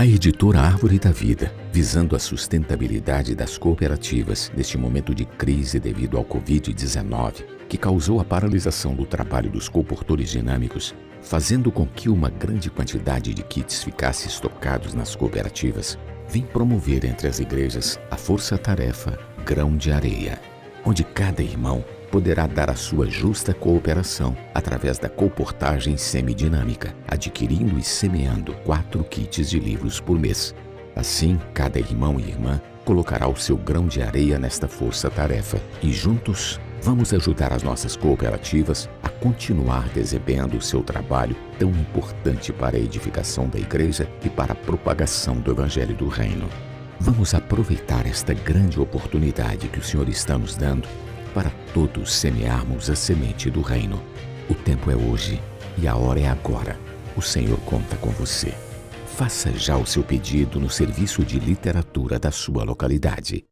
A editora Árvore da Vida, visando a sustentabilidade das cooperativas neste momento de crise devido ao Covid-19, que causou a paralisação do trabalho dos comportores dinâmicos, fazendo com que uma grande quantidade de kits ficasse estocados nas cooperativas, vem promover entre as igrejas a força-tarefa Grão de Areia, onde cada irmão poderá dar a sua justa cooperação através da comportagem semidinâmica, adquirindo e semeando 4 kits de livros por mês. Assim, cada irmão e irmã colocará o seu grão de areia nesta força-tarefa e juntos vamos ajudar as nossas cooperativas a continuar desempenhando o seu trabalho tão importante para a edificação da igreja e para a propagação do Evangelho do Reino. Vamos aproveitar esta grande oportunidade que o Senhor está nos dando para todos semearmos a semente do reino. O tempo é hoje e a hora é agora. O Senhor conta com você. Faça já o seu pedido no serviço de literatura da sua localidade.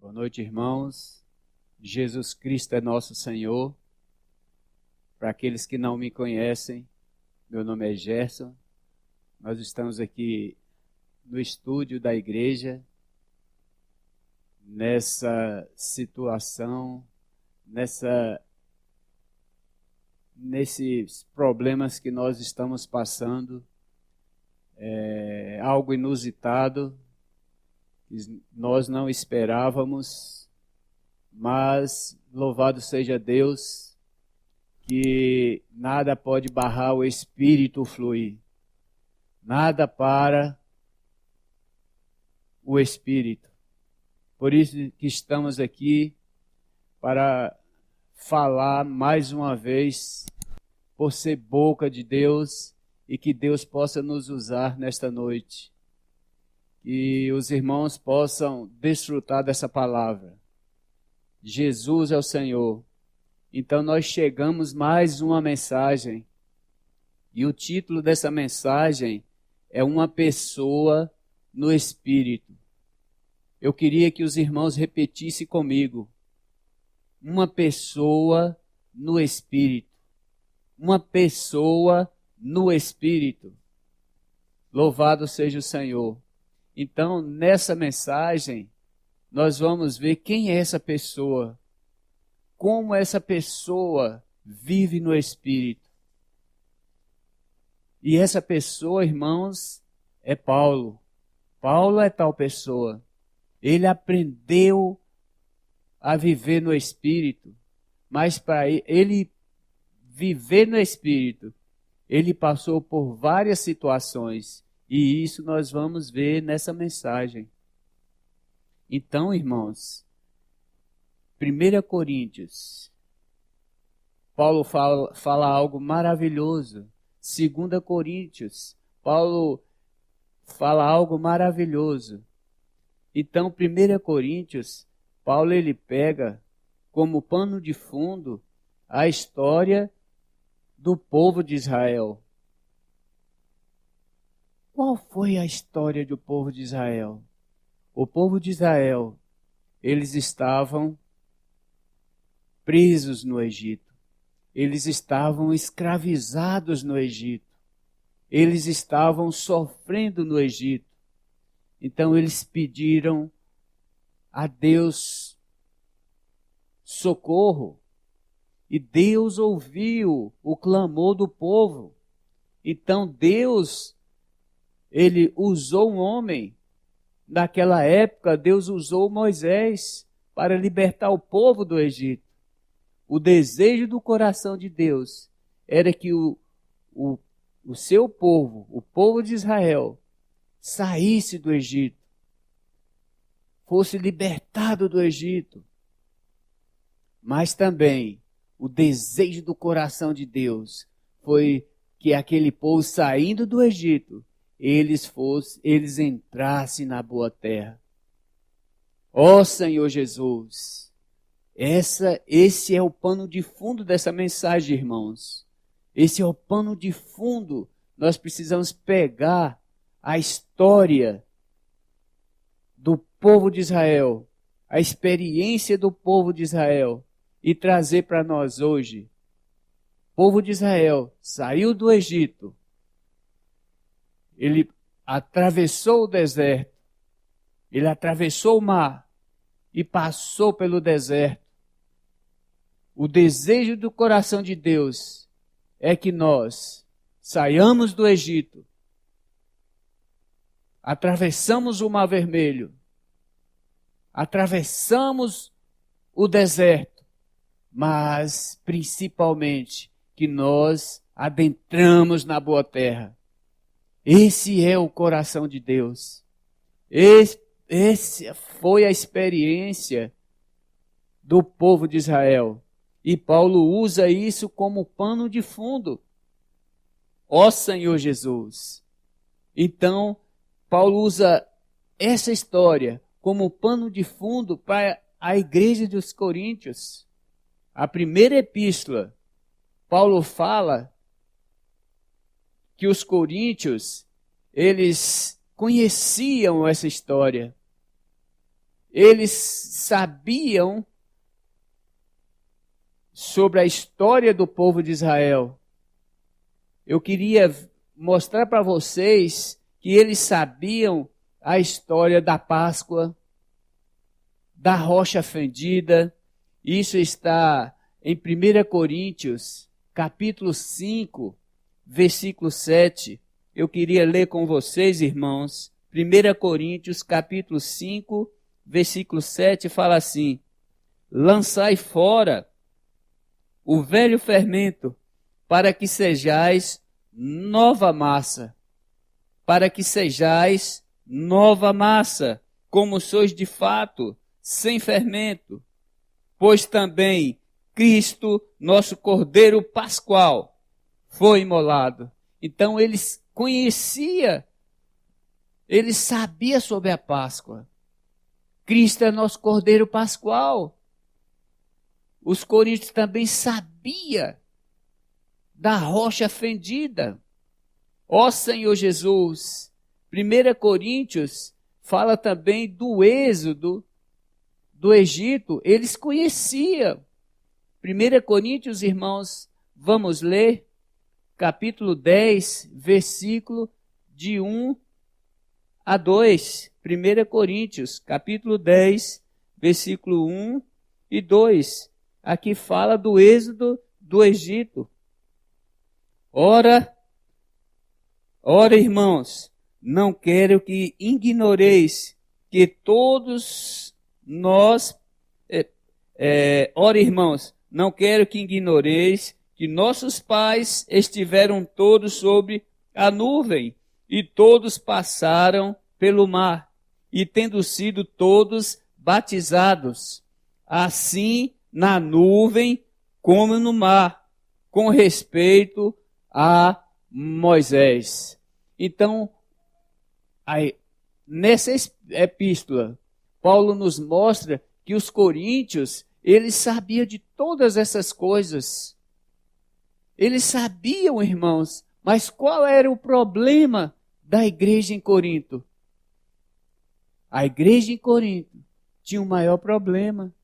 Boa noite, irmãos. Jesus Cristo é nosso Senhor. Para aqueles que não me conhecem, meu nome é Gerson. Nós estamos aqui no estúdio da igreja, nessa situação, nesses problemas que nós estamos passando. É algo inusitado, que nós não esperávamos, mas louvado seja Deus, que nada pode barrar o Espírito fluir. Nada para o Espírito. Por isso que estamos aqui para falar mais uma vez, por ser boca de Deus, e que Deus possa nos usar nesta noite. E os irmãos possam desfrutar dessa palavra. Jesus é o Senhor. Então nós chegamos mais uma mensagem, e o título dessa mensagem é Uma Pessoa no Espírito. Eu queria que os irmãos repetissem comigo. Uma pessoa no Espírito. Uma pessoa no Espírito. Louvado seja o Senhor. Então, nessa mensagem, nós vamos ver quem é essa pessoa. Como essa pessoa vive no Espírito. E essa pessoa, irmãos, é Paulo. Paulo é tal pessoa. Ele aprendeu a viver no Espírito, mas para ele viver no Espírito, ele passou por várias situações. E isso nós vamos ver nessa mensagem. Então, irmãos, 1 Coríntios, Paulo fala algo maravilhoso. 2 Coríntios, Paulo fala algo maravilhoso. Então, 1 Coríntios, Paulo ele pega como pano de fundo a história do povo de Israel. Qual foi a história do povo de Israel? O povo de Israel, eles estavam presos no Egito. Eles estavam escravizados no Egito. Eles estavam sofrendo no Egito. Então eles pediram a Deus socorro. E Deus ouviu o clamor do povo. Então Deus, ele usou um homem. Naquela época, Deus usou Moisés para libertar o povo do Egito. O desejo do coração de Deus era que o seu povo, o povo de Israel, saísse do Egito, fosse libertado do Egito. Mas também o desejo do coração de Deus foi que aquele povo saindo do Egito, eles entrassem na boa terra. Ó Senhor Jesus! Esse é o pano de fundo dessa mensagem, irmãos. Esse é o pano de fundo. Nós precisamos pegar a história do povo de Israel, a experiência do povo de Israel e trazer para nós hoje. O povo de Israel saiu do Egito, ele atravessou o deserto, ele atravessou o mar e passou pelo deserto. O desejo do coração de Deus é que nós saiamos do Egito, atravessamos o Mar Vermelho, atravessamos o deserto, mas principalmente que nós adentramos na boa terra. Esse é o coração de Deus. Essa foi a experiência do povo de Israel. E Paulo usa isso como pano de fundo. Ó Senhor Jesus. Então, Paulo usa essa história como pano de fundo para a igreja dos Coríntios. A primeira epístola, Paulo fala que os coríntios, eles conheciam essa história. Eles sabiam sobre a história do povo de Israel. Eu queria mostrar para vocês que eles sabiam a história da Páscoa, da rocha fendida. Isso está em 1 Coríntios, capítulo 5, versículo 7. Eu queria ler com vocês, irmãos. 1 Coríntios, capítulo 5, versículo 7, fala assim: lançai fora o velho fermento, para que sejais nova massa. Para que sejais nova massa, como sois de fato, sem fermento. Pois também Cristo, nosso Cordeiro Pascual, foi imolado. Então eles conheciam, eles sabiam sobre a Páscoa. Cristo é nosso Cordeiro Pascual. Os coríntios também sabiam da rocha fendida. Ó Senhor Jesus. 1 Coríntios fala também do êxodo do Egito. Eles conheciam. 1 Coríntios, irmãos, vamos ler, capítulo 10, versículo de 1 a 2. 1 Coríntios, capítulo 10, versículo 1 e 2. Aqui fala do êxodo do Egito. Ora, irmãos, não quero que ignoreis que todos nós... ora, irmãos, não quero que ignoreis que nossos pais estiveram todos sob a nuvem, e todos passaram pelo mar, e tendo sido todos batizados, assim na nuvem como no mar, com respeito a Moisés. Então, nessa epístola, Paulo nos mostra que os coríntios, eles sabiam de todas essas coisas. Eles sabiam, irmãos, mas qual era o problema da igreja em Corinto? A igreja em Corinto tinha um maior problema,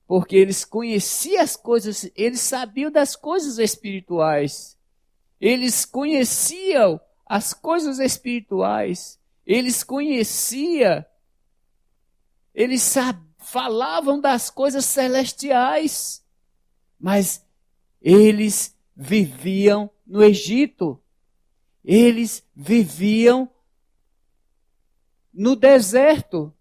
porque eles conheciam as coisas, eles sabiam das coisas espirituais. Eles conheciam as coisas espirituais. Eles conheciam, eles falavam das coisas celestiais, mas eles viviam no Egito. Eles viviam no deserto.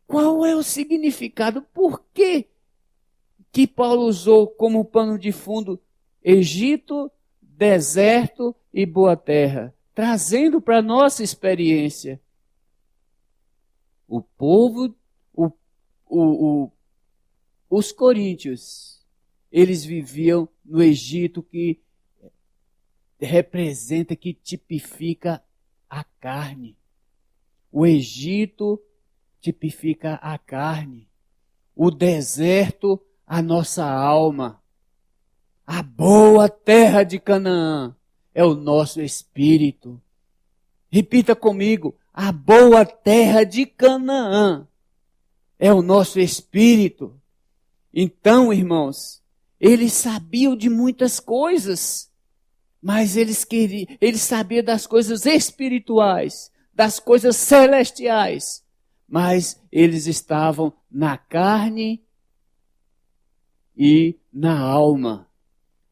Qual é o significado? Por que Paulo usou como pano de fundo Egito, deserto e boa terra? Trazendo para a nossa experiência. O povo, os coríntios, eles viviam no Egito, que representa, que tipifica a carne. O Egito tipifica a carne. O deserto, a nossa alma. A boa terra de Canaã é o nosso espírito. Repita comigo: a boa terra de Canaã é o nosso espírito. Então, irmãos, eles sabiam de muitas coisas, mas eles sabiam das coisas espirituais, das coisas celestiais, mas eles estavam na carne e na alma.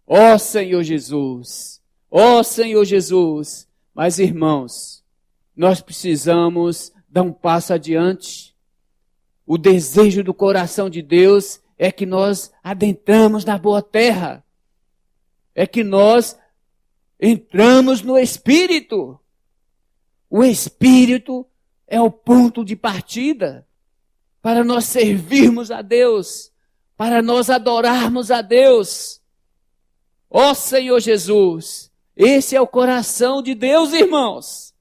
Ó Senhor Jesus! Ó Senhor Jesus! Mas, irmãos, nós precisamos dar um passo adiante. O desejo do coração de Deus é que nós adentramos na boa terra. É que nós entramos no Espírito. O Espírito é o ponto de partida para nós servirmos a Deus, para nós adorarmos a Deus. Ó Senhor Jesus, esse é o coração de Deus, irmãos.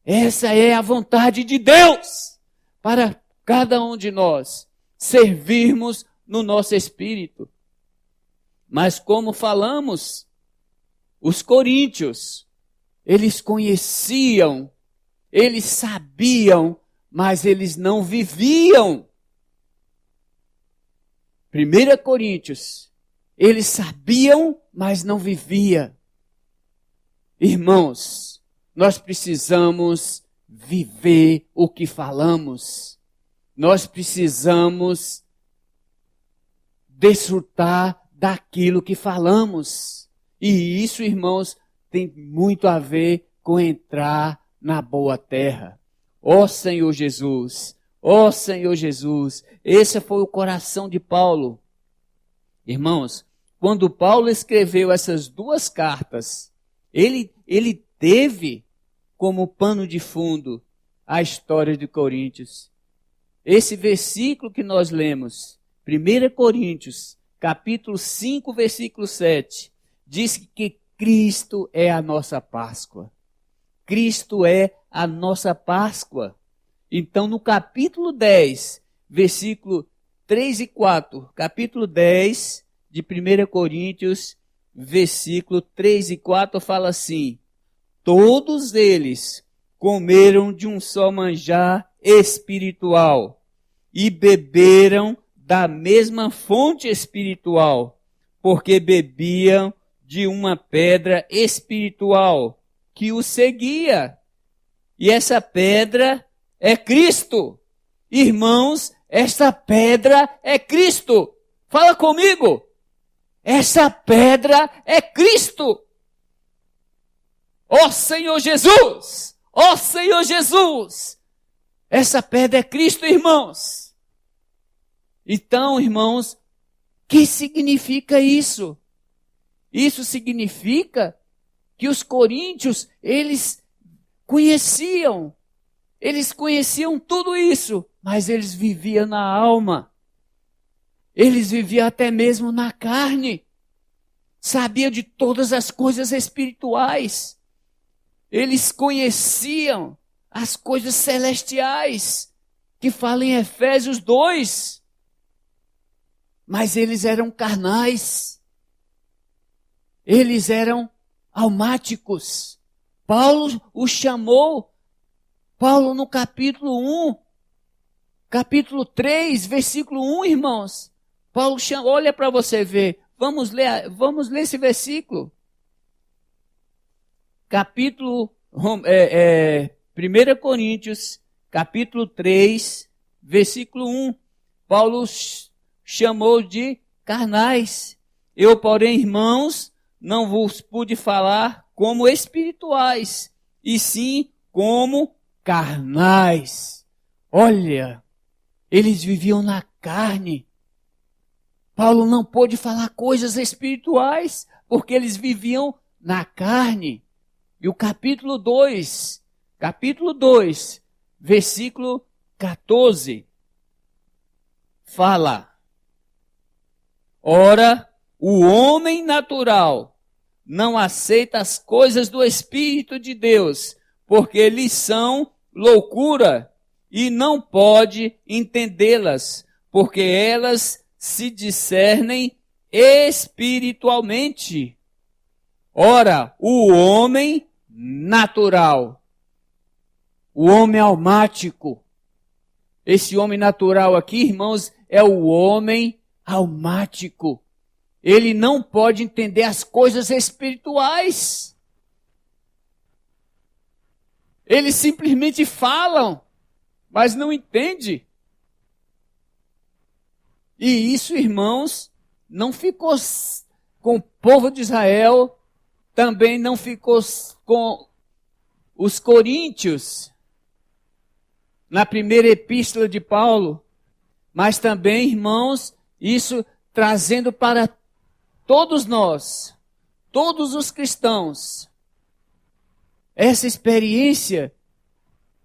Essa é a vontade de Deus para cada um de nós, servirmos no nosso espírito. Mas como falamos, os coríntios, eles conheciam, eles sabiam, mas eles não viviam. 1 Coríntios, eles sabiam, mas não viviam. Irmãos, nós precisamos viver o que falamos. Nós precisamos desfrutar daquilo que falamos. E isso, irmãos, tem muito a ver com entrar na boa terra. Ó Senhor Jesus, ó Senhor Jesus, esse foi o coração de Paulo. Irmãos, quando Paulo escreveu essas duas cartas, ele teve como pano de fundo a história de Coríntios. Esse versículo que nós lemos, 1 Coríntios, capítulo 5, versículo 7, diz que Cristo é a nossa Páscoa. Cristo é a nossa Páscoa. Então, no capítulo 10, versículo 3 e 4, capítulo 10 de 1 Coríntios, versículo 3 e 4, fala assim: todos eles comeram de um só manjar espiritual e beberam da mesma fonte espiritual, porque bebiam de uma pedra espiritual que os seguia. E essa pedra é Cristo. Irmãos, essa pedra é Cristo. Fala comigo. Essa pedra é Cristo. Ó Senhor Jesus! Ó Senhor Jesus! Essa pedra é Cristo, irmãos. Então, irmãos, o que significa isso? Isso significa que os coríntios, eles conheciam tudo isso, mas eles viviam na alma. Eles viviam até mesmo na carne. Sabiam de todas as coisas espirituais. Eles conheciam as coisas celestiais, que fala em Efésios 2. Mas eles eram carnais. Eles eram almáticos. Paulo os chamou. Paulo no capítulo 1, capítulo 3, versículo 1, irmãos. Paulo chama, olha para você ver. Vamos ler esse versículo. Capítulo 1 Coríntios, capítulo 3, versículo 1. Paulo chamou de carnais. Eu, porém, irmãos, não vos pude falar como espirituais, e sim como carnais. Olha, eles viviam na carne. Paulo não pôde falar coisas espirituais, porque eles viviam na carne. E o capítulo 2, versículo 14, fala: ora, o homem natural não aceita as coisas do Espírito de Deus, porque lhes são loucura, e não pode entendê-las, porque elas se discernem espiritualmente. Ora, o homem natural o homem almático. Esse homem natural aqui, irmãos, é o homem almático. Ele não pode entender as coisas espirituais. Eles simplesmente falam, mas não entendem. E isso, irmãos, não ficou com o povo de Israel, também não ficou com os coríntios, na primeira epístola de Paulo, mas também, irmãos, isso trazendo para todos nós, todos os cristãos. Essa experiência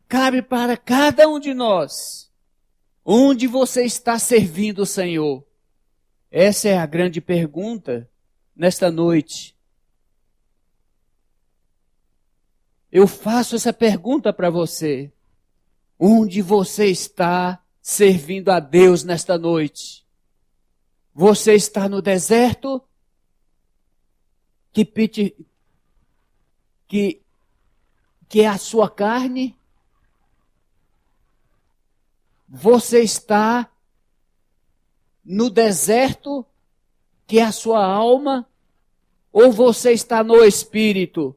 cabe para cada um de nós. Onde você está servindo o Senhor? Essa é a grande pergunta nesta noite. Eu faço essa pergunta para você. Onde você está servindo a Deus nesta noite? Você está no deserto que é a sua carne? Você está no deserto que é a sua alma? Ou você está no Espírito?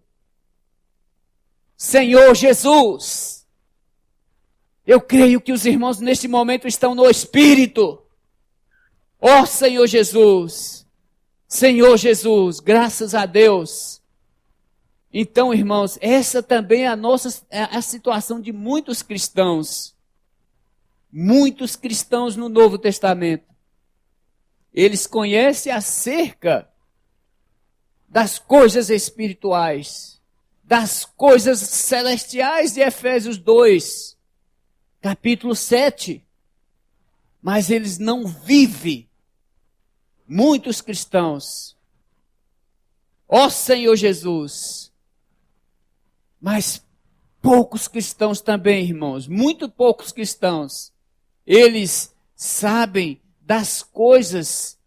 Senhor Jesus, eu creio que os irmãos neste momento estão no Espírito. Ó Senhor Jesus, graças a Deus. Então, irmãos, essa também é a situação de muitos cristãos. Muitos cristãos no Novo Testamento. Eles conhecem acerca das coisas espirituais, das coisas celestiais de Efésios 2, capítulo 7. Mas eles não vivem. Muitos cristãos. Ó Senhor Jesus. Mas poucos cristãos também, irmãos. Muito poucos cristãos. Eles sabem das coisas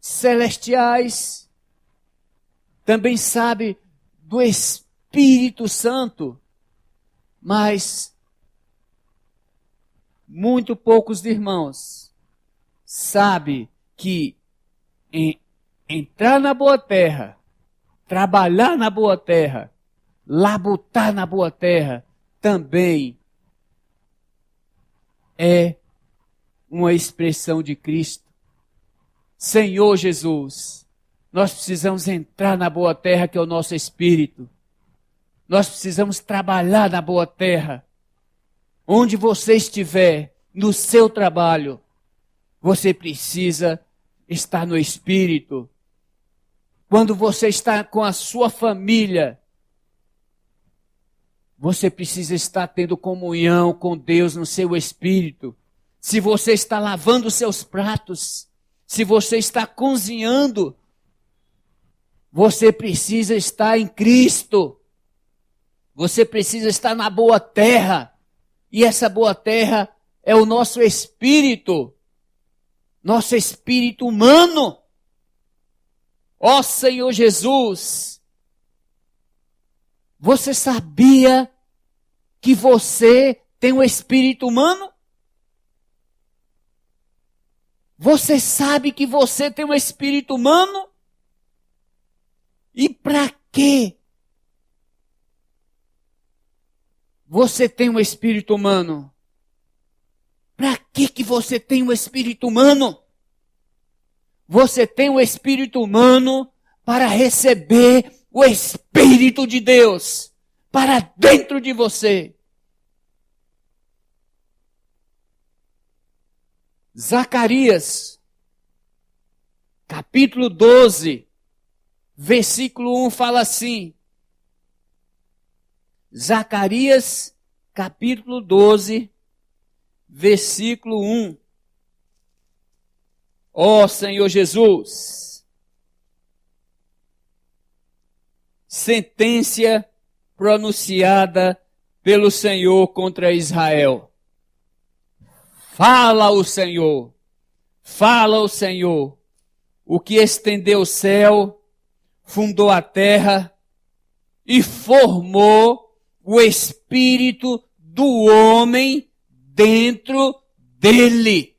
celestiais. Também sabem do Espírito Santo. Mas muito poucos irmãos sabem que entrar na boa terra, trabalhar na boa terra, labutar na boa terra, também é uma expressão de Cristo. Senhor Jesus, nós precisamos entrar na boa terra que é o nosso espírito. Nós precisamos trabalhar na boa terra. Onde você estiver, no seu trabalho, você precisa estar no Espírito. Quando você está com a sua família, você precisa estar tendo comunhão com Deus no seu Espírito. Se você está lavando seus pratos, se você está cozinhando, você precisa estar em Cristo. Você precisa estar na boa terra. E essa boa terra é o nosso espírito. Nosso espírito humano. Ó Senhor Jesus, você sabia que você tem um espírito humano? Você sabe que você tem um espírito humano? E para quê? Você tem um espírito humano? Para que você tem um espírito humano? Você tem um espírito humano para receber o Espírito de Deus para dentro de você. Zacarias, capítulo 12, versículo 1 fala assim. Zacarias, capítulo 12, versículo 1. Ó Senhor Jesus, sentença pronunciada pelo Senhor contra Israel. Fala o Senhor, o que estendeu o céu, fundou a terra e formou o espírito do homem dentro dele.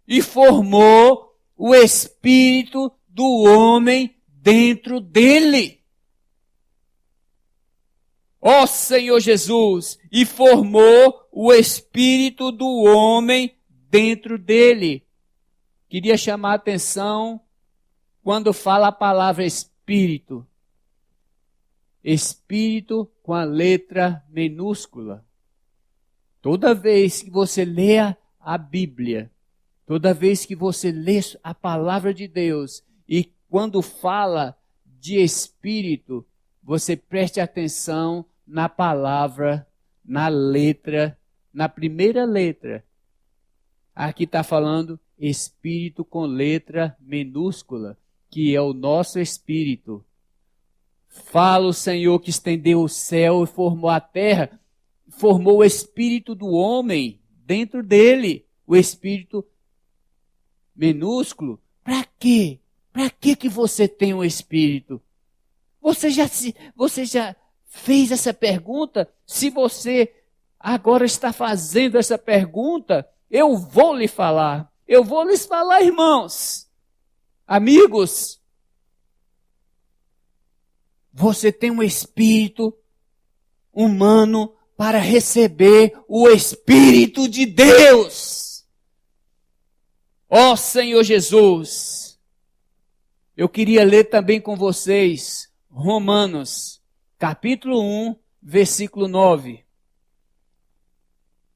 E formou o espírito do homem dentro dele. Ó Senhor Jesus, e formou o espírito do homem dentro dele. Queria chamar a atenção quando fala a palavra espírito. Espírito com a letra minúscula. Toda vez que você lê a Bíblia, toda vez que você lê a palavra de Deus, e quando fala de espírito, você preste atenção na palavra, na letra, na primeira letra. Aqui está falando espírito com letra minúscula, que é o nosso espírito. Fala o Senhor que estendeu o céu e formou a terra, formou o espírito do homem dentro dele, o espírito minúsculo. Para quê? Para que você tem um espírito? Você já fez essa pergunta? Se você agora está fazendo essa pergunta, eu vou lhe falar. Eu vou lhes falar, irmãos, amigos. Você tem um espírito humano para receber o Espírito de Deus. Ó Senhor Jesus, eu queria ler também com vocês Romanos, capítulo 1, versículo 9.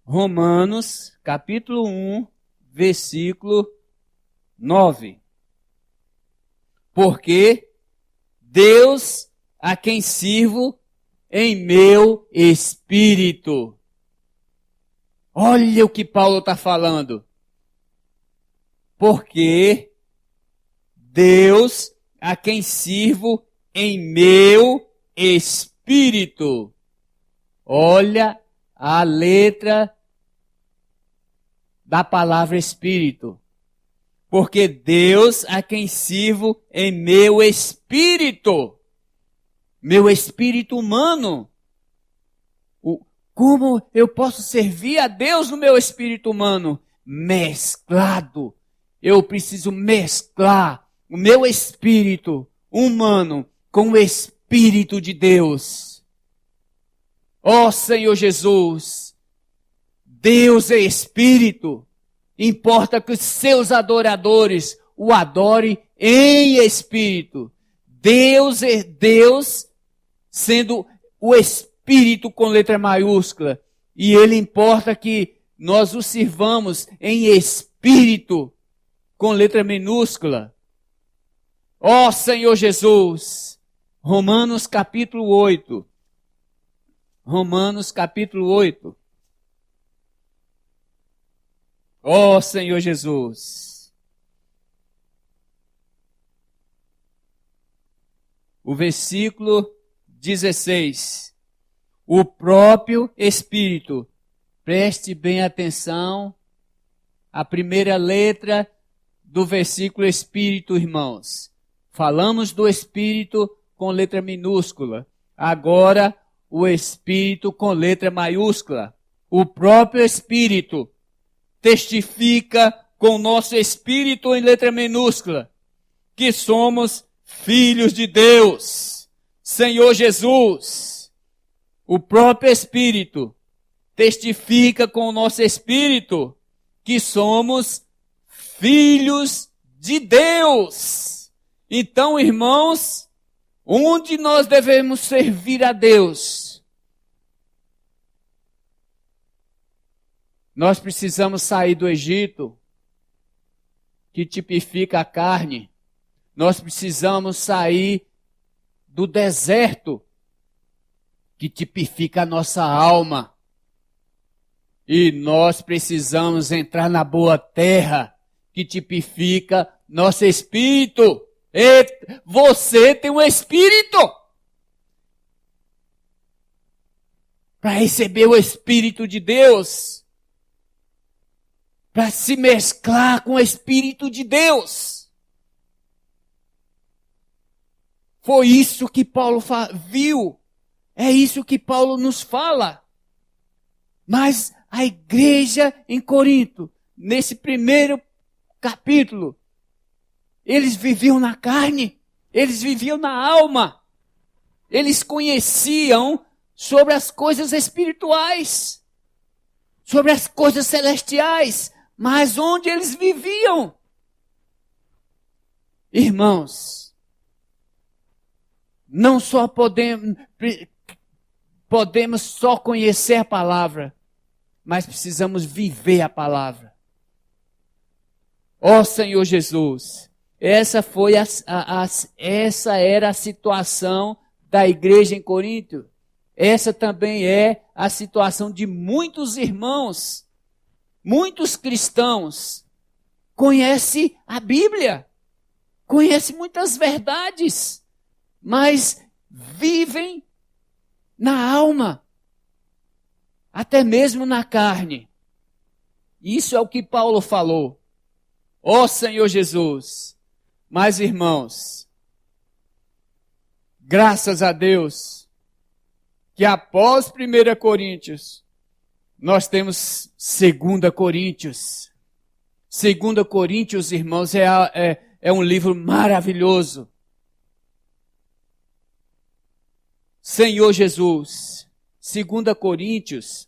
Romanos, capítulo 1, versículo 9. Porque Deus a quem sirvo em meu espírito. Olha o que Paulo está falando. Porque Deus a quem sirvo em meu espírito. Olha a letra da palavra espírito. Porque Deus a quem sirvo em meu espírito. Meu espírito humano. Como eu posso servir a Deus no meu espírito humano? Mesclado. Eu preciso mesclar o meu espírito humano com o Espírito de Deus. Ó Senhor Jesus, Deus é Espírito. Importa que os seus adoradores o adorem em Espírito. Deus é Deus, sendo o Espírito com letra maiúscula. E Ele importa que nós o sirvamos em Espírito com letra minúscula. Ó Senhor Jesus, Romanos capítulo 8. Romanos capítulo 8. Ó Senhor Jesus. O versículo 16. O próprio Espírito. Preste bem atenção. A primeira letra do versículo Espírito, irmãos. Falamos do Espírito com letra minúscula. Agora, o Espírito com letra maiúscula. O próprio Espírito testifica com o nosso Espírito em letra minúscula que somos filhos de Deus. Senhor Jesus, o próprio Espírito testifica com o nosso Espírito que somos filhos de Deus. Então, irmãos, onde nós devemos servir a Deus? Nós precisamos sair do Egito, que tipifica a carne. Nós precisamos sair do deserto, que tipifica a nossa alma. E nós precisamos entrar na boa terra, que tipifica nosso espírito. E você tem um espírito. Para receber o Espírito de Deus. Para se mesclar com o Espírito de Deus. Foi isso que Paulo viu É isso que Paulo nos fala. Mas a igreja em Corinto, nesse primeiro capítulo, eles viviam na carne, eles viviam na alma. Eles conheciam sobre as coisas espirituais, sobre as coisas celestiais, mas onde eles viviam? Irmãos, não só podemos só conhecer a palavra, mas precisamos viver a palavra. Ó Senhor Jesus, essa era a situação da igreja em Corinto. Essa também é a situação de muitos irmãos, muitos cristãos. Conhecem a Bíblia, conhecem muitas verdades, mas vivem na alma, até mesmo na carne. Isso é o que Paulo falou. Ó Senhor Jesus. Mas, irmãos, graças a Deus, que após 1 Coríntios, nós temos 2 Coríntios. 2 Coríntios, irmãos, é um livro maravilhoso. Senhor Jesus, 2 Coríntios,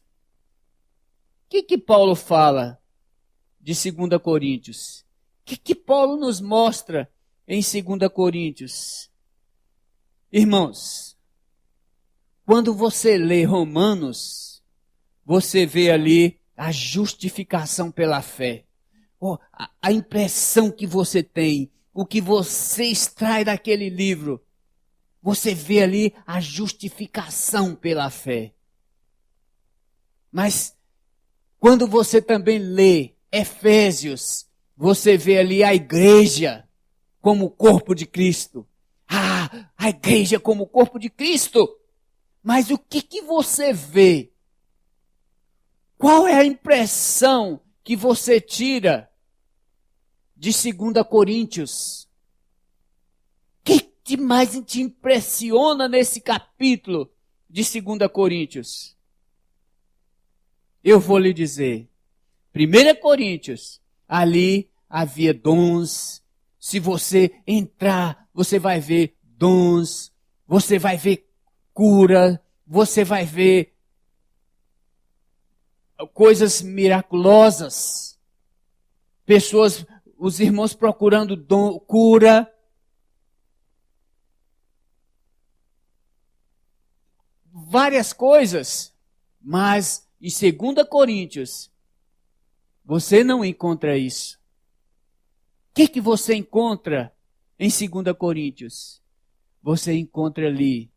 o que Paulo fala de 2 Coríntios? O que Paulo nos mostra em 2 Coríntios? Irmãos, quando você lê Romanos, você vê ali a justificação pela fé. A impressão que você tem, o que você extrai daquele livro, você vê ali a justificação pela fé. Mas quando você também lê Efésios, você vê ali a igreja como o corpo de Cristo. A igreja como o corpo de Cristo. Mas o que você vê? Qual é a impressão que você tira de 2 Coríntios? O que mais te impressiona nesse capítulo de 2 Coríntios? Eu vou lhe dizer. 1 Coríntios, ali havia dons. Se você entrar, você vai ver dons, você vai ver cura, você vai ver coisas miraculosas. Pessoas, os irmãos procurando cura. Várias coisas. Mas em 2 Coríntios, você não encontra isso. O que você encontra em 2 Coríntios? Você encontra ali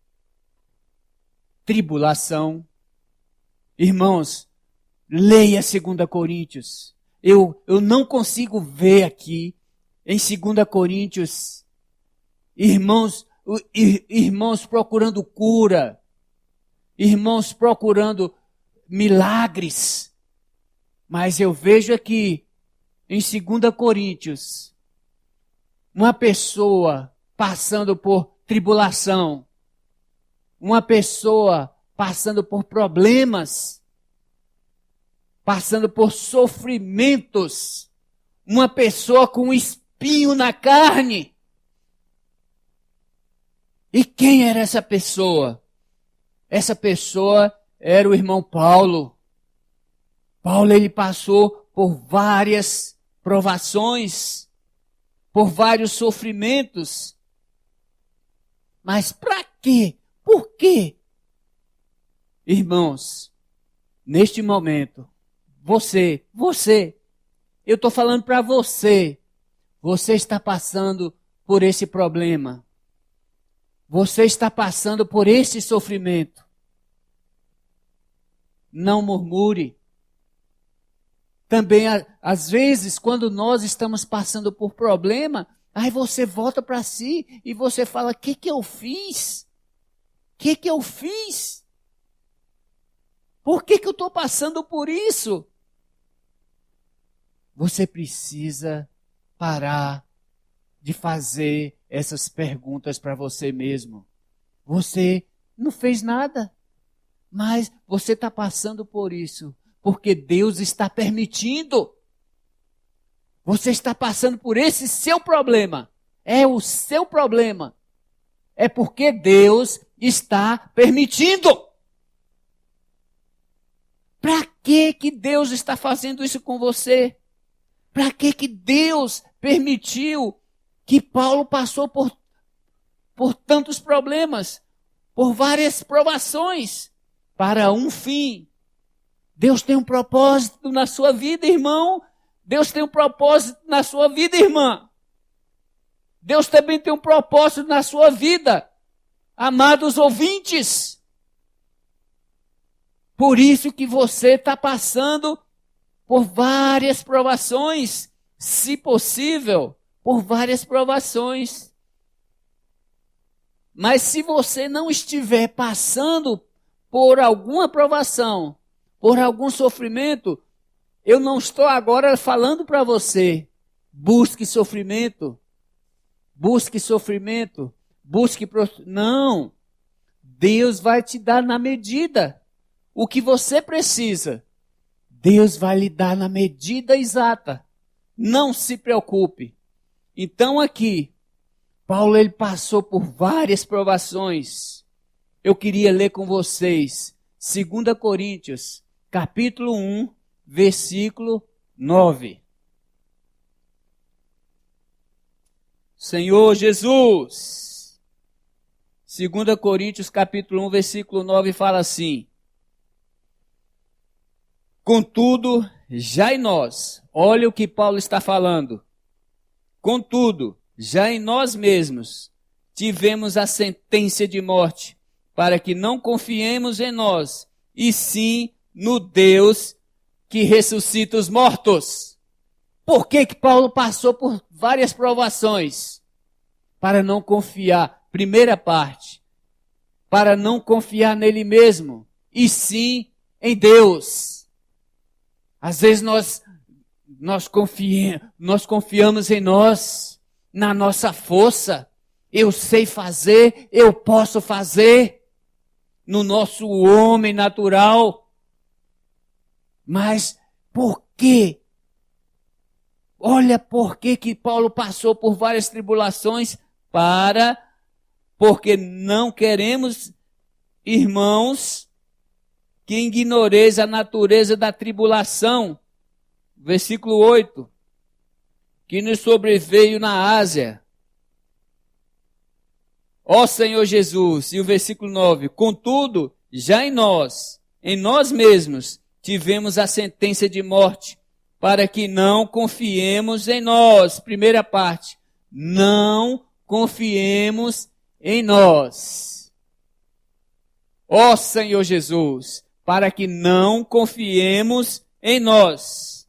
tribulação. Irmãos, leia 2 Coríntios. Eu não consigo ver aqui em 2 Coríntios irmãos procurando cura, irmãos procurando milagres. Mas eu vejo aqui em 2 Coríntios uma pessoa passando por tribulação, uma pessoa passando por problemas, passando por sofrimentos, uma pessoa com um espinho na carne. E quem era essa pessoa? Essa pessoa era o irmão Paulo. Paulo, ele passou por várias provações, por vários sofrimentos. Mas para quê? Por quê? Irmãos, neste momento, você, eu estou falando para você está passando por esse problema. Você está passando por esse sofrimento. Não murmure. Também, às vezes, quando nós estamos passando por problema, aí você volta para si e você fala, o que eu fiz? O que eu fiz? Por que eu estou passando por isso? Você precisa parar de fazer essas perguntas para você mesmo. Você não fez nada. Mas você está passando por isso, porque Deus está permitindo. Você está passando por esse seu problema. É o seu problema. É porque Deus está permitindo. Para que Deus está fazendo isso com você? Para que Deus permitiu que Paulo passou por tantos problemas, por várias provações, para um fim? Deus tem um propósito na sua vida, irmão. Deus tem um propósito na sua vida, irmã. Deus também tem um propósito na sua vida, amados ouvintes. Por isso que você está passando por várias provações, se possível, por várias provações. Mas se você não estiver passando por alguma provação, por algum sofrimento, eu não estou agora falando para você, busque sofrimento, não. Deus vai te dar na medida o que você precisa. Deus vai lhe dar na medida exata. Não se preocupe. Então aqui, Paulo ele passou por várias provações. Eu queria ler com vocês 2 Coríntios, capítulo 1, versículo 9. Senhor Jesus. 2 Coríntios, capítulo 1, versículo 9 fala assim: contudo, já em nós, olha o que Paulo está falando. Contudo, já em nós mesmos tivemos a sentença de morte, para que não confiemos em nós, e sim no Deus que ressuscita os mortos. Por que Paulo passou por várias provações? Para não confiar, primeira parte, para não confiar nele mesmo, e sim em Deus. Às vezes nós confiamos em nós, na nossa força. Eu sei fazer, eu posso fazer, no nosso homem natural. Mas por quê? Olha por que Paulo passou por várias tribulações, porque não queremos, irmãos, que ignoreis a natureza da tribulação. Versículo 8. Que nos sobreveio na Ásia. Ó Senhor Jesus. E o versículo 9. Contudo, já em nós mesmos, tivemos a sentença de morte, para que não confiemos em nós. Primeira parte. Não confiemos em nós. Ó Senhor Jesus, para que não confiemos em nós,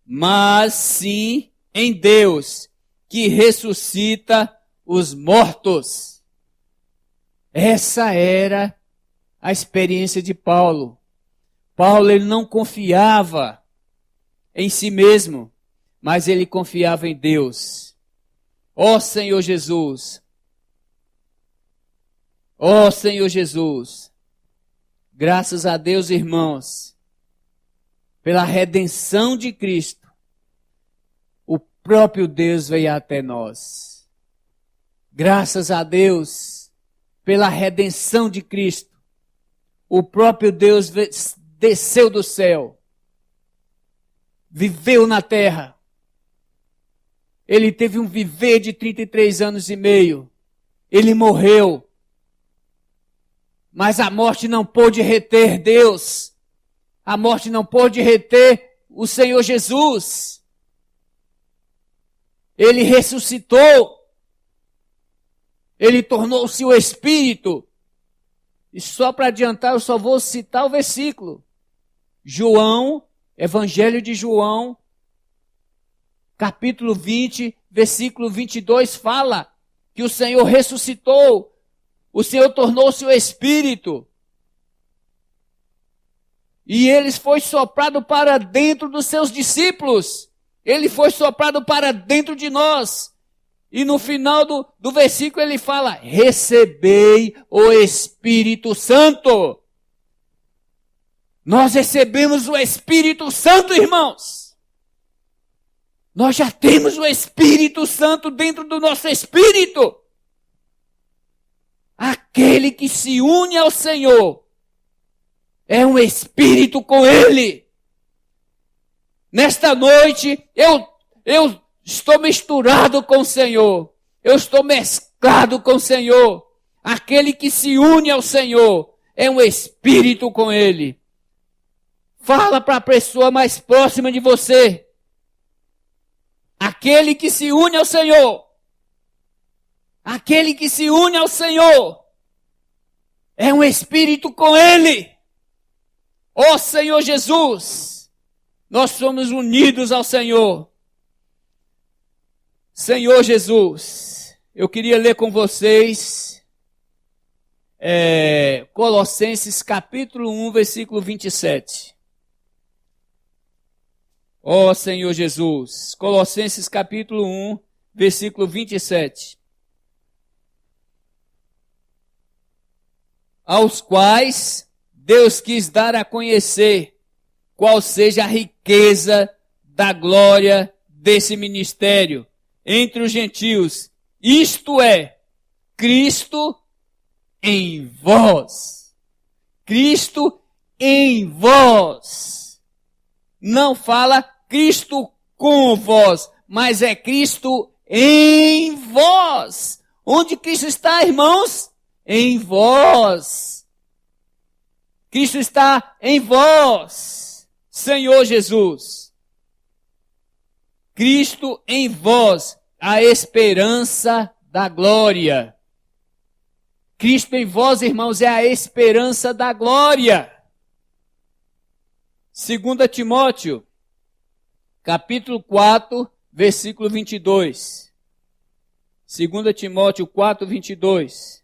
mas sim em Deus, que ressuscita os mortos. Essa era a experiência de Paulo. Paulo ele não confiava em si mesmo, mas ele confiava em Deus. Ó Senhor Jesus, ó Senhor Jesus, graças a Deus, irmãos, pela redenção de Cristo, o próprio Deus veio até nós. Graças a Deus, pela redenção de Cristo, o próprio Deus desceu do céu, viveu na terra. Ele teve um viver de 33 anos e meio. Ele morreu. Mas a morte não pôde reter Deus. A morte não pôde reter o Senhor Jesus. Ele ressuscitou. Ele tornou-se o Espírito. E só para adiantar, eu só vou citar o versículo. João, Evangelho de João, capítulo 20, versículo 22, fala que o Senhor ressuscitou. O Senhor tornou-se o Espírito. E ele foi soprado para dentro dos seus discípulos. Ele foi soprado para dentro de nós. E no final do versículo ele fala, recebei o Espírito Santo. Nós recebemos o Espírito Santo, irmãos. Nós já temos o Espírito Santo dentro do nosso espírito. Aquele que se une ao Senhor é um espírito com Ele. Nesta noite, eu estou misturado com o Senhor. Eu estou mesclado com o Senhor. Aquele que se une ao Senhor é um espírito com Ele. Fala para a pessoa mais próxima de você. Aquele que se une ao Senhor. Aquele que se une ao Senhor é um espírito com Ele. Ó Senhor Jesus, nós somos unidos ao Senhor. Senhor Jesus, eu queria ler com vocês Colossenses capítulo 1, versículo 27. Ó Senhor Jesus, Colossenses capítulo 1, versículo 27. Aos quais Deus quis dar a conhecer qual seja a riqueza da glória desse ministério entre os gentios, isto é, Cristo em vós. Cristo em vós. Não fala Cristo com vós, mas é Cristo em vós. Onde Cristo está, irmãos? Em vós. Cristo está em vós, Senhor Jesus. Cristo em vós, a esperança da glória. Cristo em vós, irmãos, é a esperança da glória. 2 Timóteo, capítulo 4, versículo 22. 2 Timóteo 4, 22.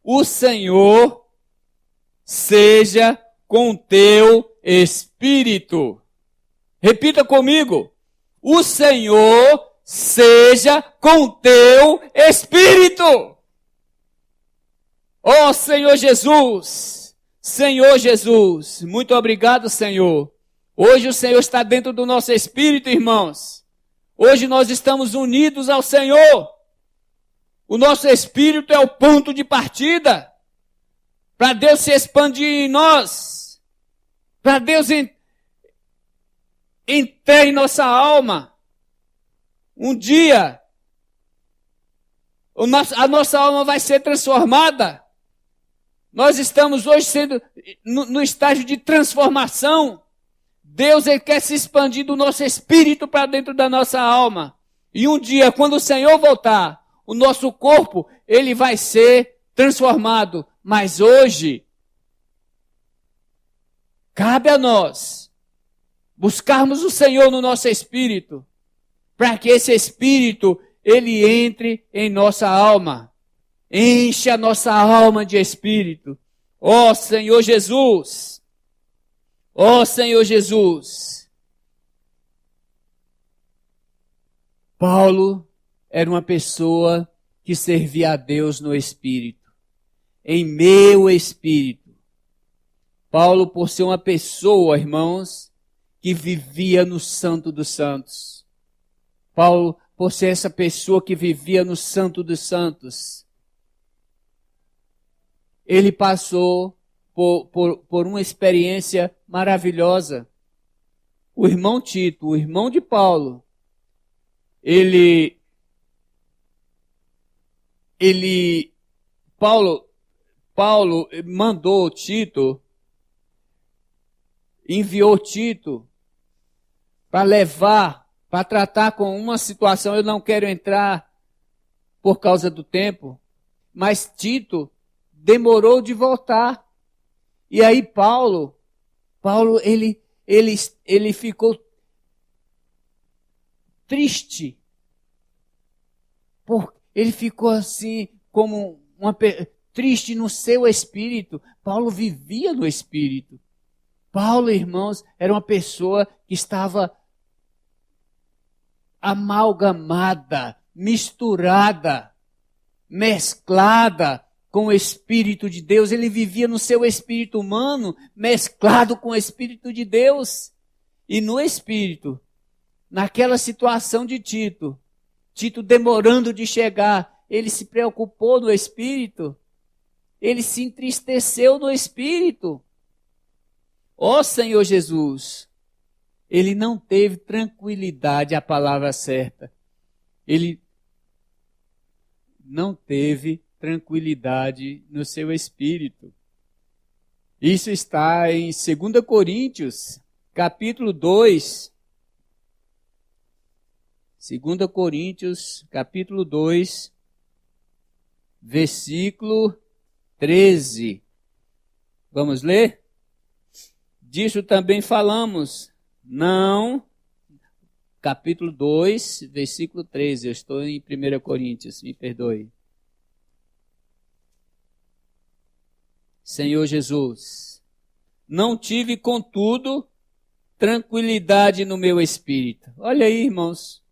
O Senhor seja com teu espírito. Repita comigo. O Senhor seja com teu espírito. Ó Senhor Jesus, Senhor Jesus, muito obrigado, Senhor. Hoje o Senhor está dentro do nosso espírito, irmãos. Hoje nós estamos unidos ao Senhor. O nosso espírito é o ponto de partida para Deus se expandir em nós, para Deus entrar em nossa alma. Um dia, a nossa alma vai ser transformada. Nós estamos hoje sendo no estágio de transformação. Deus ele quer se expandir do nosso espírito para dentro da nossa alma. E um dia, quando o Senhor voltar, o nosso corpo, ele vai ser transformado. Mas hoje, cabe a nós buscarmos o Senhor no nosso espírito, para que esse espírito, ele entre em nossa alma. Enche a nossa alma de espírito. Ó Senhor Jesus! Ó Senhor Jesus! Paulo era uma pessoa que servia a Deus no espírito. Em meu espírito. Paulo, por ser uma pessoa, irmãos, que vivia no Santo dos Santos. Paulo, por ser essa pessoa que vivia no Santo dos Santos. Ele passou por uma experiência maravilhosa. O irmão Tito, o irmão de Paulo, Paulo mandou Tito, enviou Tito para levar, para tratar com uma situação. Eu não quero entrar por causa do tempo, mas Tito demorou de voltar. E aí Paulo ele ficou triste. Ele ficou assim como triste no seu espírito. Paulo vivia no espírito. Paulo, irmãos, era uma pessoa que estava amalgamada, misturada, mesclada com o Espírito de Deus. Ele vivia no seu espírito humano, mesclado com o Espírito de Deus. E no Espírito, naquela situação de Tito demorando de chegar, ele se preocupou no Espírito, ele se entristeceu no Espírito. Ó Senhor Jesus, ele não teve tranquilidade, a palavra certa. Ele não teve tranquilidade no seu espírito. Isso está em 2 Coríntios, capítulo 2. 2 Coríntios, capítulo 2, versículo 13. Vamos ler? Disso também falamos. Não. Capítulo 2, versículo 13. Eu estou em 1 Coríntios, me perdoe. Senhor Jesus, não tive, contudo, tranquilidade no meu espírito. Olha aí, irmãos.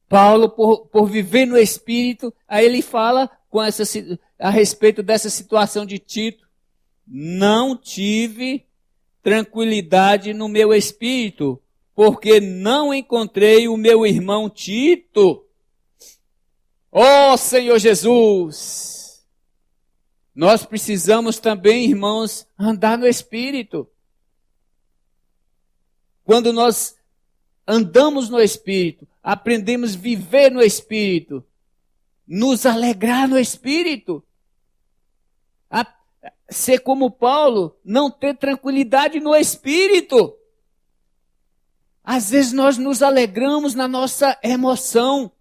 Paulo, por viver no Espírito, aí ele fala a respeito dessa situação de Tito. Não tive tranquilidade no meu espírito, porque não encontrei o meu irmão Tito. Ó Senhor Jesus! Nós precisamos também, irmãos, andar no Espírito. Quando nós andamos no Espírito, aprendemos a viver no Espírito, nos alegrar no Espírito, ser como Paulo, não ter tranquilidade no Espírito. Às vezes nós nos alegramos na nossa emoção.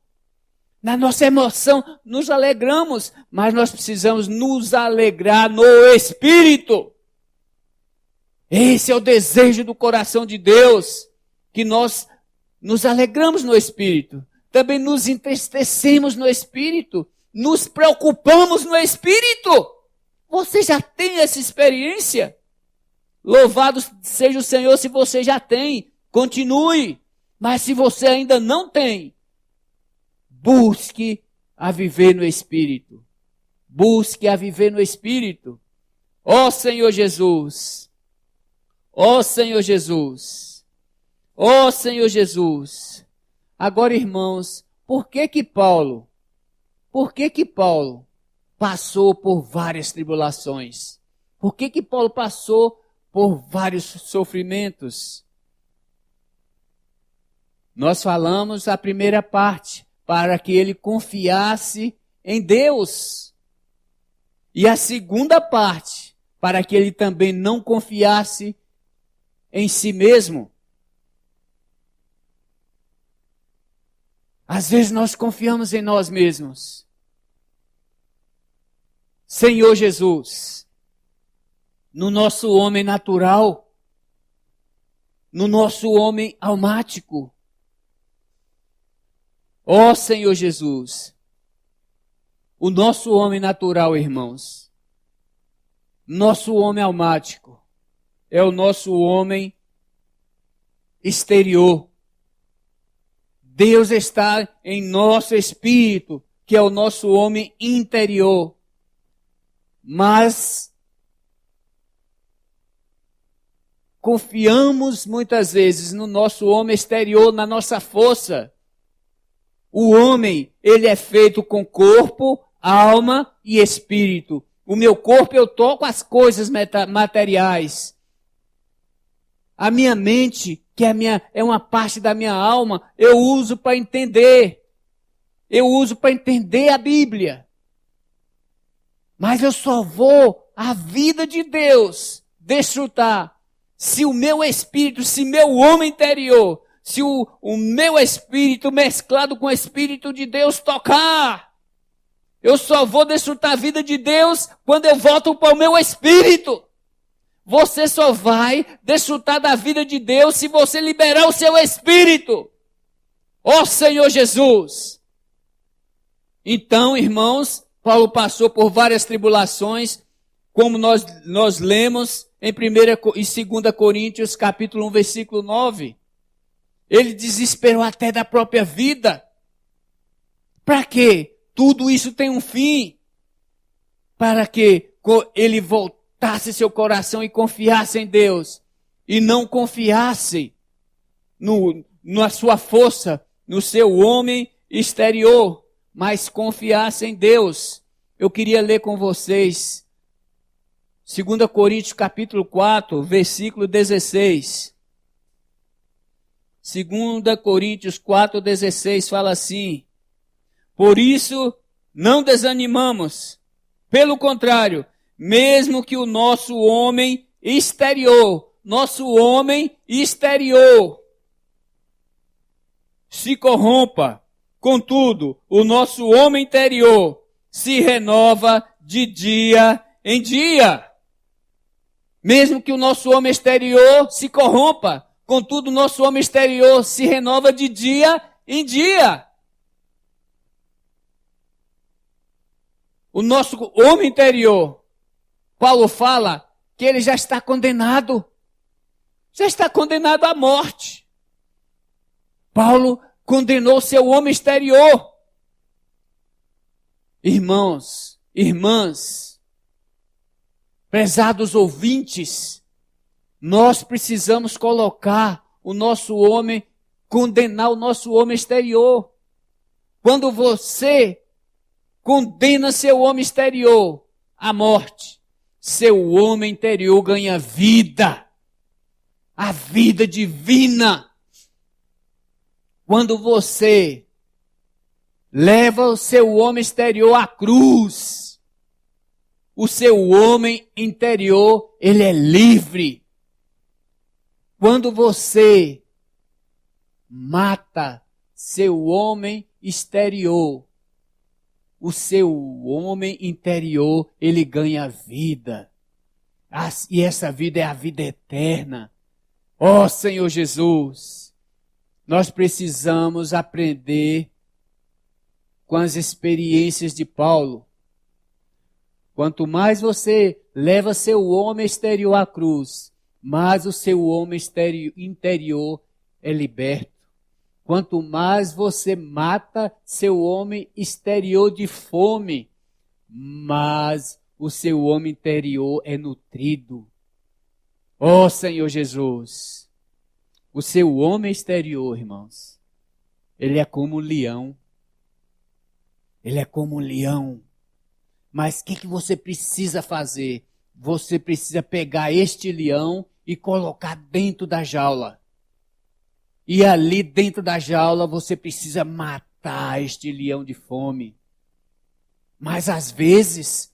Na nossa emoção nos alegramos, mas nós precisamos nos alegrar no Espírito. Esse é o desejo do coração de Deus, que nós nos alegramos no Espírito. Também nos entristecemos no Espírito, nos preocupamos no Espírito. Você já tem essa experiência? Louvado seja o Senhor se você já tem. Continue. Mas se você ainda não tem, busque a viver no Espírito. Busque a viver no Espírito. Ó Senhor Jesus. Ó Senhor Jesus. Ó Senhor Jesus. Agora, irmãos, por que Paulo passou por várias tribulações? Por que Paulo passou por vários sofrimentos? Nós falamos a primeira parte, para que ele confiasse em Deus. E a segunda parte, para que ele também não confiasse em si mesmo. Às vezes nós confiamos em nós mesmos. Senhor Jesus, no nosso homem natural, no nosso homem almático. Ó Senhor Jesus, o nosso homem natural, irmãos, nosso homem almático, é o nosso homem exterior. Deus está em nosso espírito, que é o nosso homem interior. Mas confiamos muitas vezes no nosso homem exterior, na nossa força. O homem, ele é feito com corpo, alma e espírito. O meu corpo, eu toco as coisas materiais. A minha mente, que é uma parte da minha alma, eu uso para entender. Eu uso para entender a Bíblia. Mas eu só vou a vida de Deus desfrutar se o meu espírito, se meu homem interior, se o meu espírito mesclado com o Espírito de Deus tocar. Eu só vou desfrutar a vida de Deus quando eu volto para o meu espírito. Você só vai desfrutar da vida de Deus se você liberar o seu espírito. Ó Senhor Jesus! Então, irmãos, Paulo passou por várias tribulações, como nós lemos em 2 Coríntios, capítulo 1, versículo 9. Ele desesperou até da própria vida. Para quê? Tudo isso tem um fim. Para que ele voltasse seu coração e confiasse em Deus. E não confiasse na sua força, no seu homem exterior, mas confiasse em Deus. Eu queria ler com vocês 2 Coríntios capítulo 4, versículo 16. 2 Coríntios 4, 16 fala assim: por isso não desanimamos, pelo contrário, mesmo que o nosso homem exterior se corrompa, contudo, o nosso homem interior se renova de dia em dia. Mesmo que o nosso homem exterior se corrompa, contudo, o nosso homem exterior se renova de dia em dia. O nosso homem interior, Paulo fala que ele já está condenado. Já está condenado à morte. Paulo condenou seu homem exterior. Irmãos, irmãs, prezados ouvintes, nós precisamos colocar o nosso homem, condenar o nosso homem exterior. Quando você condena seu homem exterior à morte, seu homem interior ganha vida, a vida divina. Quando você leva o seu homem exterior à cruz, o seu homem interior, ele é livre. Quando você mata seu homem exterior, o seu homem interior, ele ganha vida. E essa vida é a vida eterna. Ó Senhor Jesus, nós precisamos aprender com as experiências de Paulo. Quanto mais você leva seu homem exterior à cruz, mais o seu homem interior é liberto. Quanto mais você mata seu homem exterior de fome, mais o seu homem interior é nutrido. Ó Senhor Jesus, o seu homem exterior, irmãos, ele é como um leão. Ele é como um leão. Mas o que você precisa fazer? Você precisa pegar este leão e colocar dentro da jaula. E ali dentro da jaula você precisa matar este leão de fome. Mas às vezes,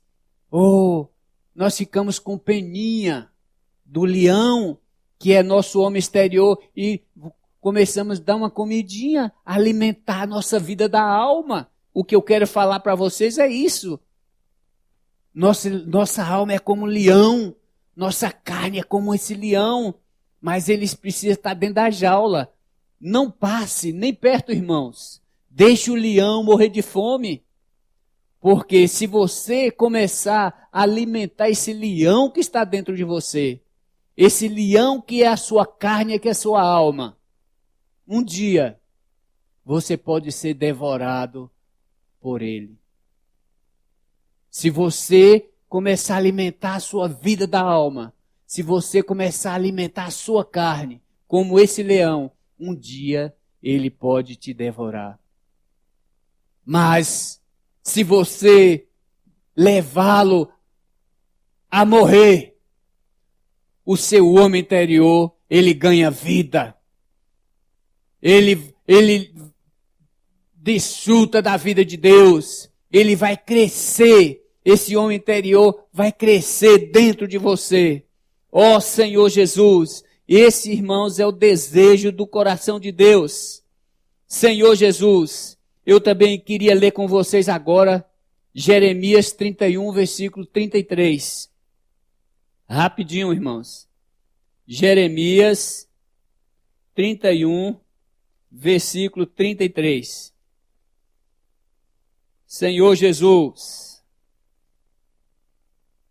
nós ficamos com peninha do leão, que é nosso homem exterior, e começamos a dar uma comidinha, alimentar a nossa vida da alma. O que eu quero falar para vocês é isso. Nossa alma é como um leão, nossa carne é como esse leão, mas eles precisam estar dentro da jaula. Não passe nem perto, irmãos. Deixe o leão morrer de fome. Porque se você começar a alimentar esse leão que está dentro de você, esse leão que é a sua carne, que é a sua alma, um dia você pode ser devorado por ele. Se você começar a alimentar a sua vida da alma, se você começar a alimentar a sua carne, como esse leão, um dia ele pode te devorar. Mas se você levá-lo a morrer, o seu homem interior, ele ganha vida. Ele desfruta da vida de Deus. Ele vai crescer. Esse homem interior vai crescer dentro de você. Ó Senhor Jesus, esse, irmãos, é o desejo do coração de Deus. Senhor Jesus, eu também queria ler com vocês agora Jeremias 31, versículo 33. Rapidinho, irmãos. Jeremias 31, versículo 33. Senhor Jesus,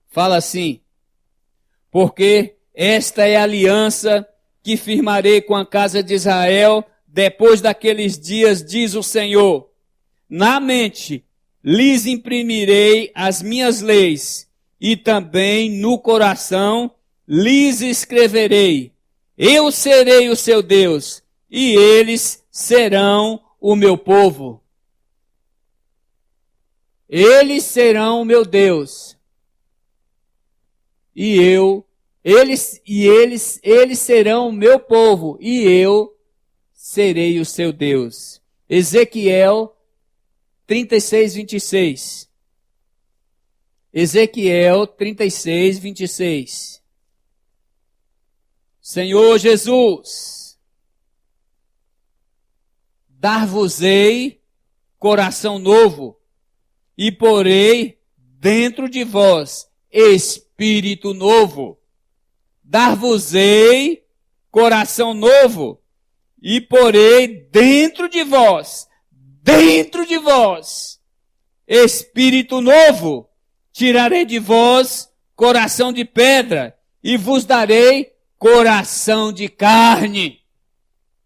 fala assim: porque esta é a aliança que firmarei com a casa de Israel depois daqueles dias, diz o Senhor, na mente lhes imprimirei as minhas leis, e também no coração lhes escreverei. Eu serei o seu Deus, e eles serão o meu povo. Eles serão o meu Deus. Eles serão o meu povo, e eu serei o seu Deus. Ezequiel 36, 26. Ezequiel 36, 26. Senhor Jesus, dar-vos-ei coração novo, e porei dentro de vós espírito novo. Dar-vos-ei coração novo, e porei dentro de vós, espírito novo. Tirarei de vós coração de pedra, e vos darei coração de carne.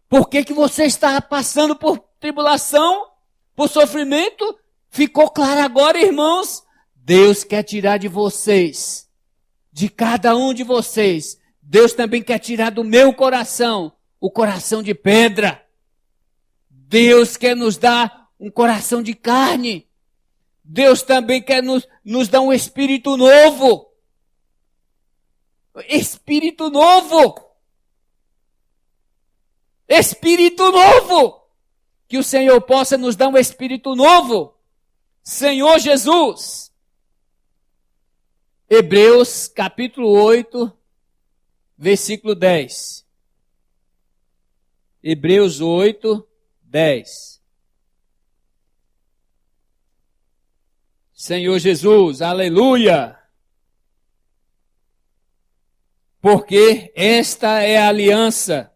Por que você está passando por tribulação, por sofrimento? Ficou claro agora, irmãos? Deus quer tirar de vocês, de cada um de vocês. Deus também quer tirar do meu coração o coração de pedra. Deus quer nos dar um coração de carne. Deus também quer nos dar um espírito novo. Espírito novo. Espírito novo. Que o Senhor possa nos dar um espírito novo. Senhor Jesus. Hebreus capítulo 8, versículo 10. Hebreus 8, 10. Senhor Jesus, aleluia! Porque esta é a aliança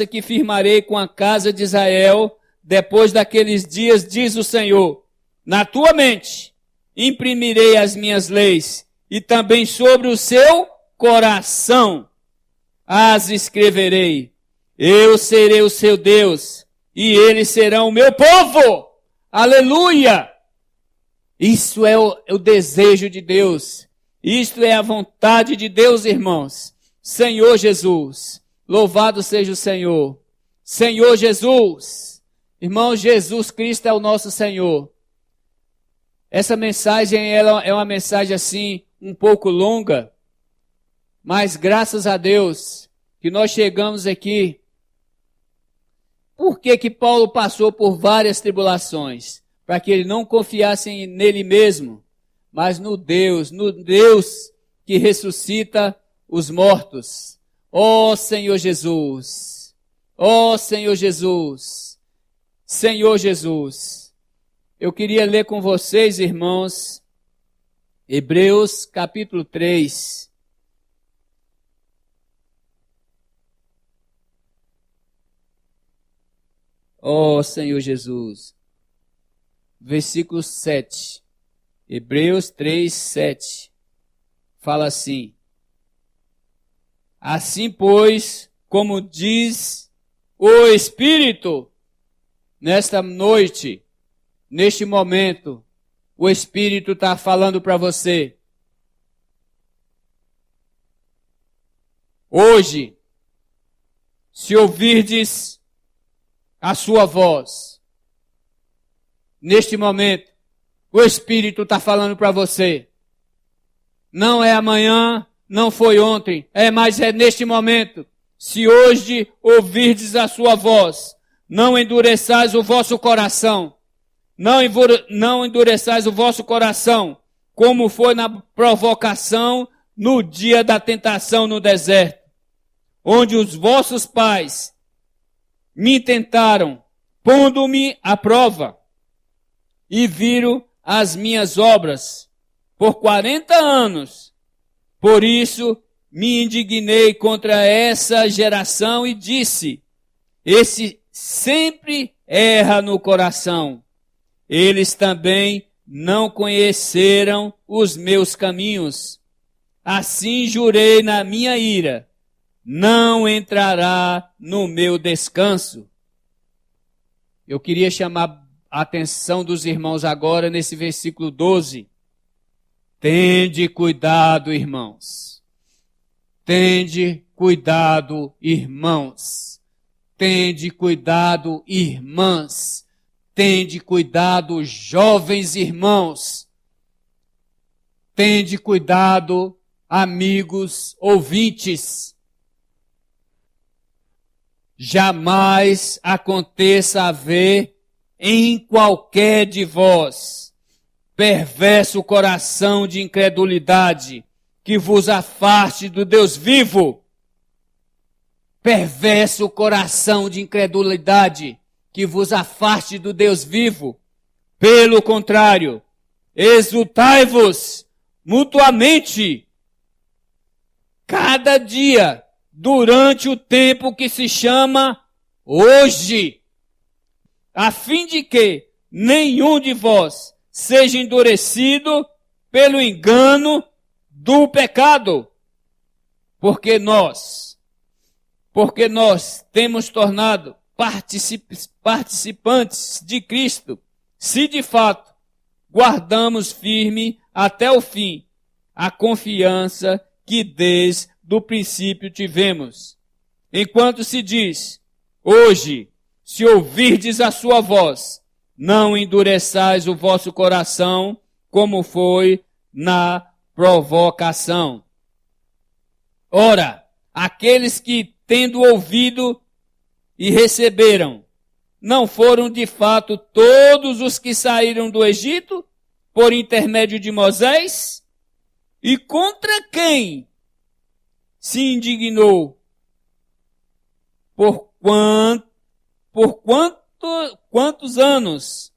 que firmarei com a casa de Israel depois daqueles dias, diz o Senhor. Na tua mente imprimirei as minhas leis, e também sobre o seu coração as escreverei. Eu serei o seu Deus, e eles serão o meu povo. Aleluia! Isso é o desejo de Deus. Isto é a vontade de Deus, irmãos. Senhor Jesus, louvado seja o Senhor. Senhor Jesus, irmão, Jesus Cristo é o nosso Senhor. Essa mensagem ela é uma mensagem assim, um pouco longa, mas graças a Deus que nós chegamos aqui. Por que Paulo passou por várias tribulações? Para que ele não confiasse nele mesmo, mas no Deus que ressuscita os mortos. Ó Senhor Jesus, ó Senhor Jesus, Senhor Jesus. Eu queria ler com vocês, irmãos, Hebreus capítulo 3. Ó Senhor Jesus. Versículo 7. Hebreus 3, 7. Fala assim. Assim, pois, como diz o Espírito, nesta noite, neste momento, o Espírito está falando para você. Hoje, se ouvirdes a sua voz, neste momento, o Espírito está falando para você. Não é amanhã, não foi ontem, mas é neste momento. Se hoje ouvirdes a sua voz, não endureçais o vosso coração. Não endureçais o vosso coração, como foi na provocação no dia da tentação no deserto, onde os vossos pais me tentaram, pondo-me à prova, e viram as minhas obras por 40 anos. Por isso me indignei contra essa geração e disse: esse sempre erra no coração. Eles também não conheceram os meus caminhos. Assim jurei na minha ira: não entrará no meu descanso. Eu queria chamar a atenção dos irmãos agora nesse versículo 12. Tende cuidado, irmãos. Tende cuidado, irmãos. Tende cuidado, irmãs. Tende cuidado, jovens irmãos. Tende cuidado, amigos ouvintes. Jamais aconteça haver em qualquer de vós perverso coração de incredulidade que vos afaste do Deus vivo. Perverso coração de incredulidade que vos afaste do Deus vivo. Pelo contrário, exultai-vos mutuamente cada dia durante o tempo que se chama hoje, a fim de que nenhum de vós seja endurecido pelo engano do pecado, porque nós temos tornado participantes de Cristo, se de fato guardamos firme até o fim a confiança que desde do princípio tivemos. Enquanto se diz, hoje, se ouvirdes a sua voz, não endureçais o vosso coração, como foi na provocação. Ora, aqueles que, tendo ouvido e receberam, não foram de fato todos os que saíram do Egito, por intermédio de Moisés? E contra quem se indignou? Por quantos anos?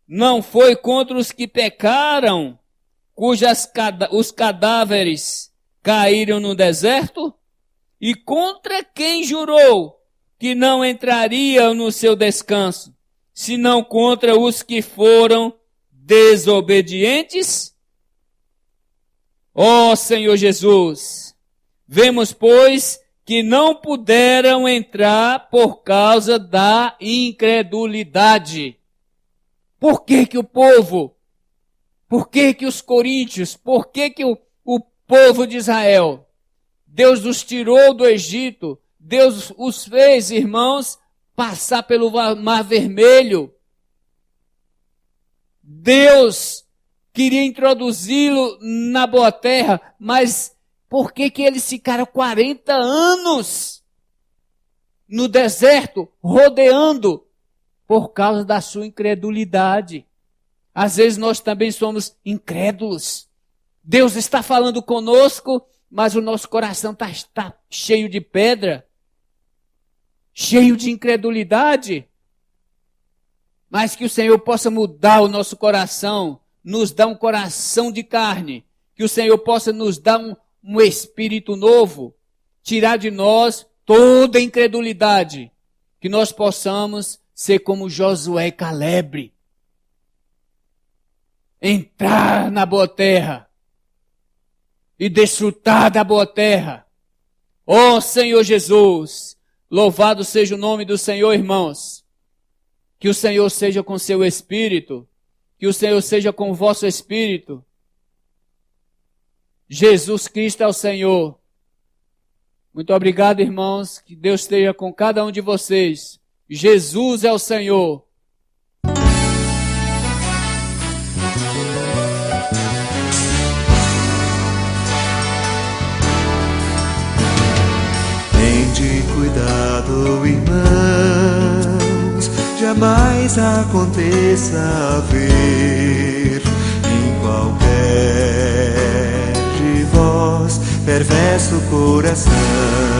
Não foi contra os que pecaram, os cadáveres caíram no deserto? E contra quem jurou que não entrariam no seu descanso, senão contra os que foram desobedientes? Ó Senhor Jesus, vemos, pois, que não puderam entrar por causa da incredulidade. Por que que o povo, por que que os coríntios, por que que o povo de Israel, Deus os tirou do Egito, Deus os fez, irmãos, passar pelo Mar Vermelho. Deus queria introduzi-lo na boa terra, mas por que que eles ficaram 40 anos no deserto, rodeando? Por causa da sua incredulidade. Às vezes nós também somos incrédulos. Deus está falando conosco, mas o nosso coração está cheio de pedra, cheio de incredulidade. Mas que o Senhor possa mudar o nosso coração, nos dar um coração de carne, que o Senhor possa nos dar um espírito novo, tirar de nós toda a incredulidade, que nós possamos ser como Josué e Caleb, entrar na boa terra e desfrutar da boa terra. Ó Senhor Jesus, louvado seja o nome do Senhor, irmãos. Que o Senhor seja com seu espírito, que o Senhor seja com o vosso espírito. Jesus Cristo é o Senhor. Muito obrigado, irmãos, que Deus esteja com cada um de vocês. Jesus é o Senhor. Tende cuidado, irmãos, jamais aconteça haver em qualquer de vós perverso coração